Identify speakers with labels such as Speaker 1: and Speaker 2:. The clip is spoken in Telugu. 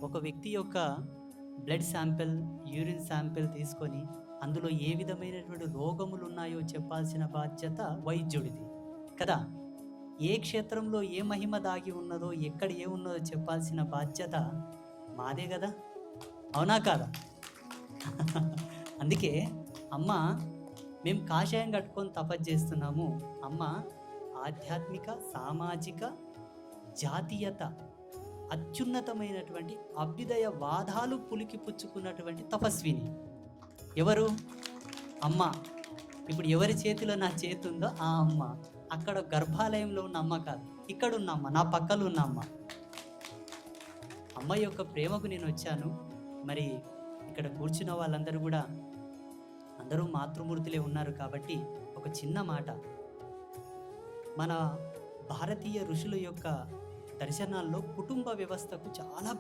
Speaker 1: ఒక వ్యక్తి యొక్క బ్లడ్ శాంపిల్, యూరిన్ శాంపిల్ తీసుకొని అందులో ఏ విధమైనటువంటి రోగములున్నాయో చెప్పాల్సిన బాధ్యత వైద్యుడిది కదా! ఏ క్షేత్రంలో ఏ మహిమ దాగి ఉన్నదో, ఎక్కడ ఏమున్నదో చెప్పాల్సిన బాధ్యత మాదే గదా! అవునా కాదా? అందుకే అమ్మ మేము కాషాయం కట్టుకొని తపస్సు చేస్తున్నాము. అమ్మ ఆధ్యాత్మిక, సామాజిక, జాతీయత అత్యున్నతమైనటువంటి అభ్యుదయ వాదాలు పులికిపుచ్చుకున్నటువంటి తపస్విని. ఎవరు? అమ్మ. ఇప్పుడు ఎవరి చేతిలో నా చేతుందో ఆ అమ్మ. అక్కడ గర్భాలయంలో ఉన్న అమ్మ కాదు. ఇక్కడున్న అమ్మ, నా పక్కలో ఉన్న అమ్మ. అమ్మ యొక్క ప్రేమకు నేనొచ్చాను. మరి ఇక్కడ కూర్చున్న వాళ్ళందరూ గూడా అందరూ మాతృమూర్తులే ఉన్నారు కాబట్టి ఒక చిన్న మాట. మన భారతీయ ఋషుల యొక్క దర్శనాల్లో కుటుంబ వ్యవస్థకు చాలా